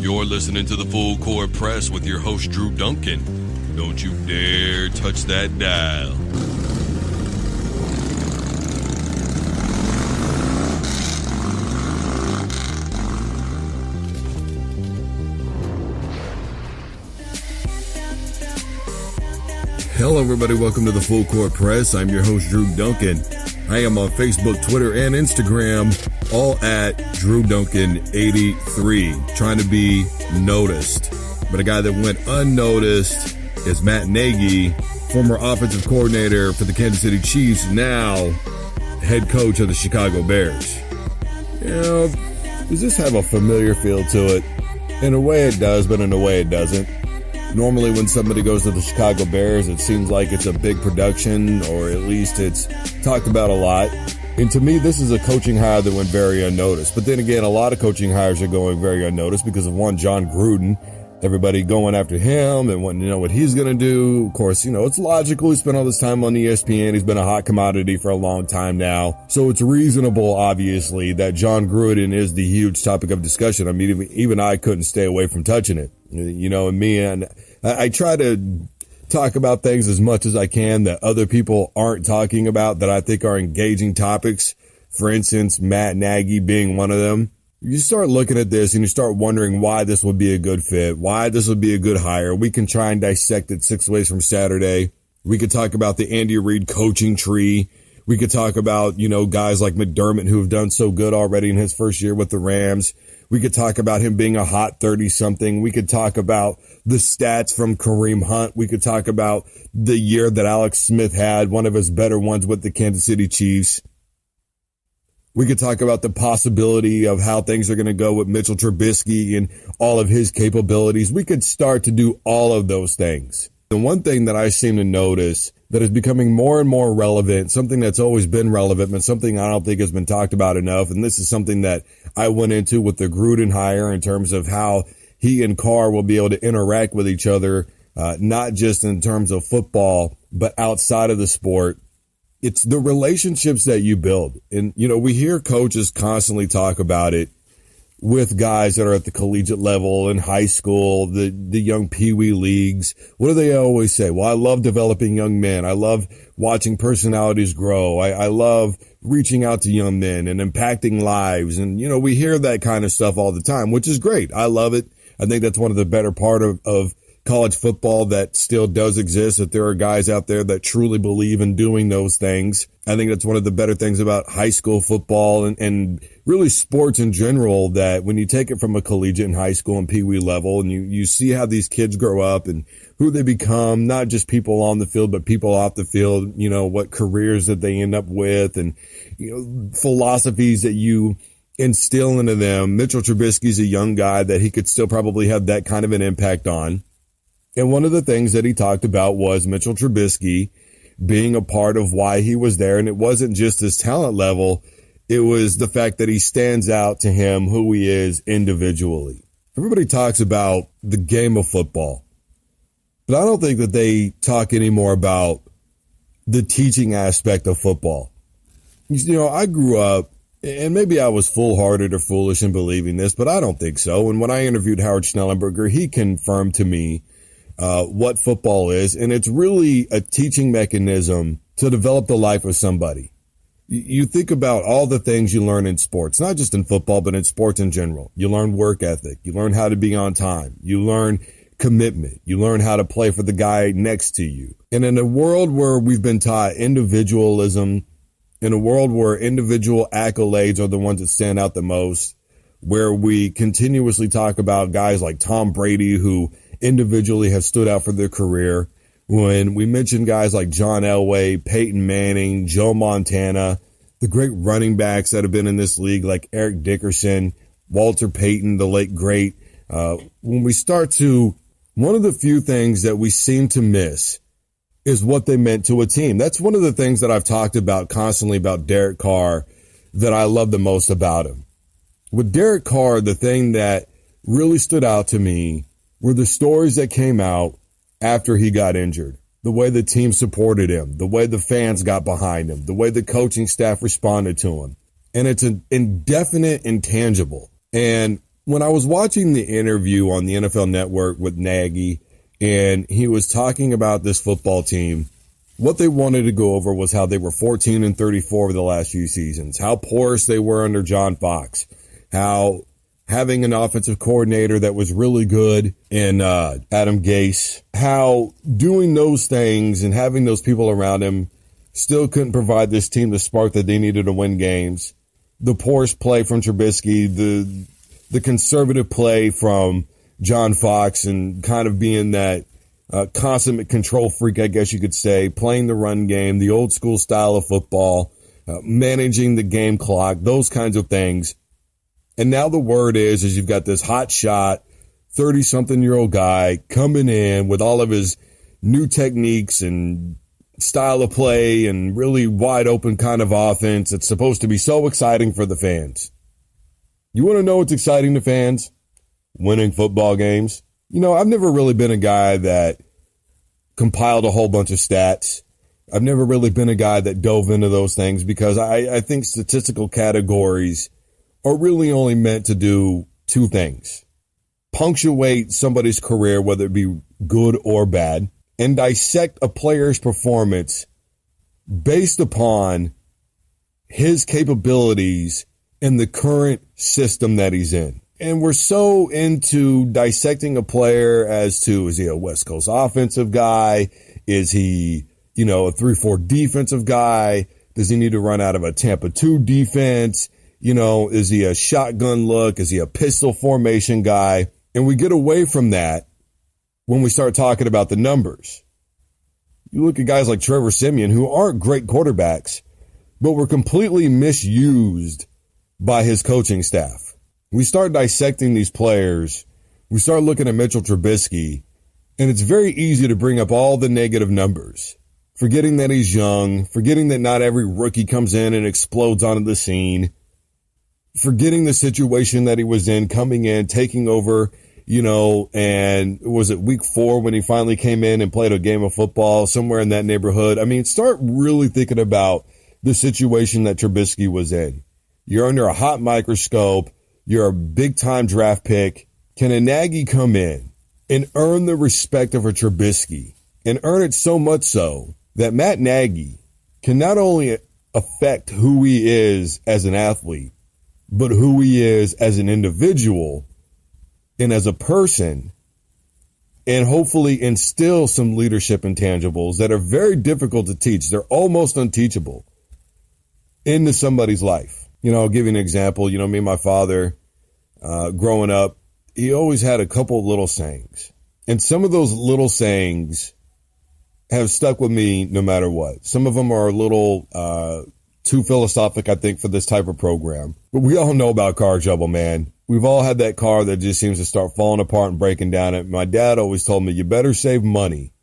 You're listening to the Full Court Press with your host, Drew Duncan. Don't you dare touch that dial. Hello, everybody. Welcome to the Full Court Press. I'm your host, Drew Duncan. I am on Facebook, Twitter, and Instagram, all at DrewDuncan83, trying to be noticed. But a guy that went unnoticed is Matt Nagy, former offensive coordinator for the Kansas City Chiefs, now head coach of the Chicago Bears. You know, does this have a familiar feel to it? In a way it does, but in a way it doesn't. Normally when somebody goes to the Chicago Bears, it seems like it's a big production, or at least it's talked about a lot. And to me, this is a coaching hire that went very unnoticed. But then again, a lot of coaching hires are going very unnoticed because of one, John Gruden. Everybody going after him and wanting to know what he's going to do. Of course, it's logical. He spent all this time on ESPN. He's been a hot commodity for a long time now. So it's reasonable, obviously, that John Gruden is the huge topic of discussion. I mean, even I couldn't stay away from touching it. And I try to talk about things as much as I can that other people aren't talking about that I think are engaging topics. For instance, Matt Nagy being one of them. You start looking at this and you start wondering why this would be a good fit, why this would be a good hire. We can try and dissect it 6 ways from Saturday. We could talk about the Andy Reid coaching tree. We could talk about, guys like McDermott who have done so good already in his first year with the Rams. We could talk about him being a hot 30-something. We could talk about the stats from Kareem Hunt. We could talk about the year that Alex Smith had, one of his better ones with the Kansas City Chiefs. We could talk about the possibility of how things are going to go with Mitchell-Trubisky and all of his capabilities. We could start to do all of those things. The one thing that I seem to notice that is becoming more and more relevant, something that's always been relevant, but something I don't think has been talked about enough, and this is something that I went into with the Gruden hire in terms of how he and Carr will be able to interact with each other, not just in terms of football, but outside of the sport. It's the relationships that you build. And, we hear coaches constantly talk about it with guys that are at the collegiate level, in high school, the young peewee leagues. What do they always say? Well, I love developing young men. I love watching personalities grow. I love reaching out to young men and impacting lives. And, we hear that kind of stuff all the time, which is great. I love it. I think that's one of the better part of college football that still does exist, that there are guys out there that truly believe in doing those things. I think that's one of the better things about high school football and really sports in general, that when you take it from a collegiate and high school and peewee level and you see how these kids grow up and who they become, not just people on the field, but people off the field, what careers that they end up with and, philosophies that you instill into them. Mitchell Trubisky's a young guy that he could still probably have that kind of an impact on. And one of the things that he talked about was Mitchell Trubisky being a part of why he was there. And it wasn't just his talent level. It was the fact that he stands out to him, who he is individually. Everybody talks about the game of football, but I don't think that they talk anymore about the teaching aspect of football. I grew up, and maybe I was foolhardy or foolish in believing this, but I don't think so. And when I interviewed Howard Schnellenberger, he confirmed to me what football is, and it's really a teaching mechanism to develop the life of somebody. You think about all the things you learn in sports, not just in football, but in sports in general. You learn work ethic. You learn how to be on time. You learn commitment. You learn how to play for the guy next to you. And in a world where we've been taught individualism, in a world where individual accolades are the ones that stand out the most, where we continuously talk about guys like Tom Brady, who individually have stood out for their career, when we mention guys like John Elway, Peyton Manning, Joe Montana, the great running backs that have been in this league like Eric Dickerson, Walter Payton, the late great, when we start to, one of the few things that we seem to miss is what they meant to a team. That's one of the things that I've talked about constantly about Derek Carr that I love the most about him. With Derek Carr, the thing that really stood out to me were the stories that came out after he got injured, the way the team supported him, the way the fans got behind him, the way the coaching staff responded to him. And it's an indefinite intangible. And when I was watching the interview on the NFL Network with Nagy, and he was talking about this football team, what they wanted to go over was how they were 14-34 over the last few seasons, how porous they were under John Fox, how having an offensive coordinator that was really good in Adam Gase, how doing those things and having those people around him still couldn't provide this team the spark that they needed to win games. The porous play from Trubisky, the conservative play from John Fox, and kind of being that consummate control freak, I guess you could say, playing the run game, the old school style of football, managing the game clock, those kinds of things. And now the word is you've got this hot shot, 30-something-year-old guy coming in with all of his new techniques and style of play and really wide open kind of offense. It's supposed to be so exciting for the fans. You want to know what's exciting to fans? Winning football games. You know, I've never really been a guy that compiled a whole bunch of stats. I've never really been a guy that dove into those things because I think statistical categories are really only meant to do two things: punctuate somebody's career, whether it be good or bad, and dissect a player's performance based upon his capabilities in the current system that he's in. And we're so into dissecting a player as to, is he a West Coast offensive guy? Is he, a 3-4 defensive guy? Does he need to run out of a Tampa 2 defense? Is he a shotgun look? Is he a pistol formation guy? And we get away from that when we start talking about the numbers. You look at guys like Trevor Siemian, who aren't great quarterbacks, but were completely misused by his coaching staff. We start dissecting these players. We start looking at Mitchell-Trubisky, and it's very easy to bring up all the negative numbers, forgetting that he's young, forgetting that not every rookie comes in and explodes onto the scene, forgetting the situation that he was in, coming in, taking over, and was it week 4 when he finally came in and played a game of football somewhere in that neighborhood? I mean, start really thinking about the situation that Trubisky was in. You're under a hot microscope. You're a big-time draft pick. Can a Nagy come in and earn the respect of a Trubisky, and earn it so much so that Matt Nagy can not only affect who he is as an athlete, but who he is as an individual and as a person, and hopefully instill some leadership intangibles that are very difficult to teach. They're almost unteachable into somebody's life. I'll give you an example. Me and my father, growing up, he always had a couple little sayings. And some of those little sayings have stuck with me no matter what. Some of them are a little too philosophic, I think, for this type of program. But we all know about car trouble, man. We've all had that car that just seems to start falling apart and breaking down. And my dad always told me, you better save money,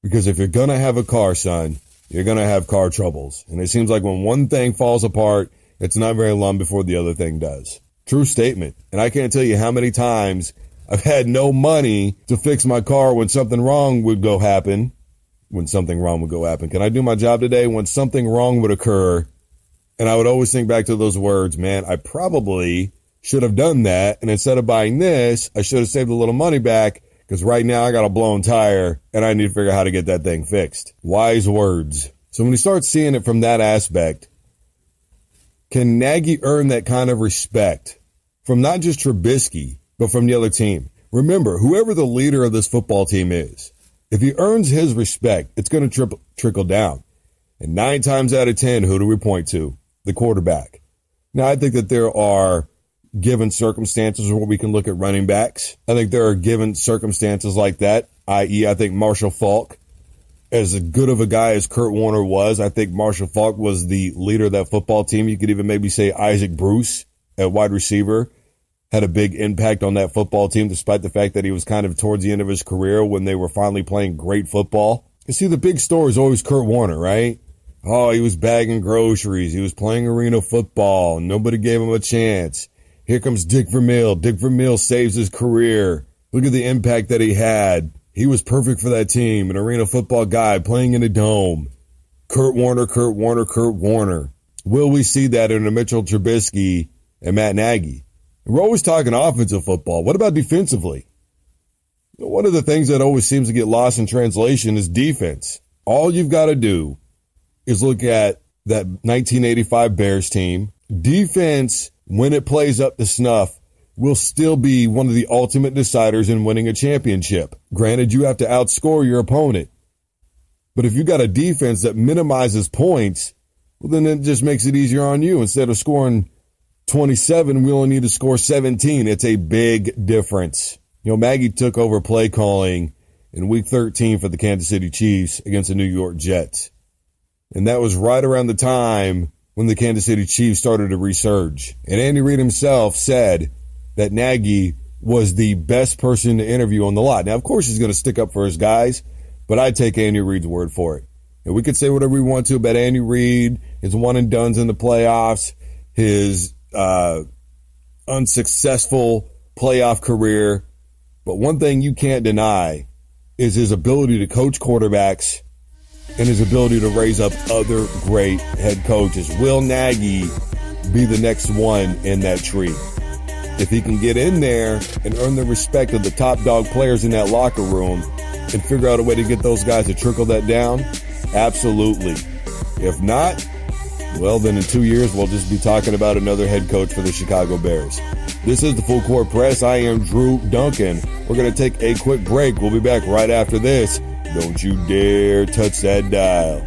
because if you're going to have a car, son, you're going to have car troubles. And it seems like when one thing falls apart, it's not very long before the other thing does. True statement. And I can't tell you how many times I've had no money to fix my car when something wrong would go happen. Can I do my job today? When something wrong would occur. And I would always think back to those words, man, I probably should have done that. And instead of buying this, I should have saved a little money back, because right now I got a blown tire and I need to figure out how to get that thing fixed. Wise words. So when you start seeing it from that aspect, can Nagy earn that kind of respect from not just Trubisky, but from the other team? Remember, whoever the leader of this football team is, if he earns his respect, it's going to trickle down. And 9 times out of 10, who do we point to? The quarterback. Now, I think that there are given circumstances where we can look at running backs. I think there are given circumstances like that, i.e., I think Marshall Faulk, as good of a guy as Kurt Warner was, I think Marshall Faulk was the leader of that football team. You could even maybe say Isaac Bruce at wide receiver had a big impact on that football team, despite the fact that he was kind of towards the end of his career when they were finally playing great football. You see, the big story is always Kurt Warner, right? Oh, he was bagging groceries. He was playing arena football. Nobody gave him a chance. Here comes Dick Vermeil. Dick Vermeil saves his career. Look at the impact that he had. He was perfect for that team, an arena football guy playing in a dome. Kurt Warner. Will we see that in a Mitchell-Trubisky and Matt Nagy? We're always talking offensive football. What about defensively? One of the things that always seems to get lost in translation is defense. All you've got to do is look at that 1985 Bears team. Defense, when it plays up to snuff, will still be one of the ultimate deciders in winning a championship. Granted, you have to outscore your opponent. But if you got a defense that minimizes points, well, then it just makes it easier on you. Instead of scoring 27, we only need to score 17. It's a big difference. Maggie took over play calling in week 13 for the Kansas City Chiefs against the New York Jets. And that was right around the time when the Kansas City Chiefs started to resurge. And Andy Reid himself said that Nagy was the best person to interview on the lot. Now, of course, he's going to stick up for his guys, but I take Andy Reid's word for it. And we could say whatever we want to about Andy Reid, his one and dones in the playoffs, his unsuccessful playoff career. But one thing you can't deny is his ability to coach quarterbacks and his ability to raise up other great head coaches. Will Nagy be the next one in that tree? If he can get in there and earn the respect of the top dog players in that locker room and figure out a way to get those guys to trickle that down, absolutely. If not, well, then in 2 years, we'll just be talking about another head coach for the Chicago Bears. This is the Full Court Press. I am Drew Duncan. We're going to take a quick break. We'll be back right after this. Don't you dare touch that dial.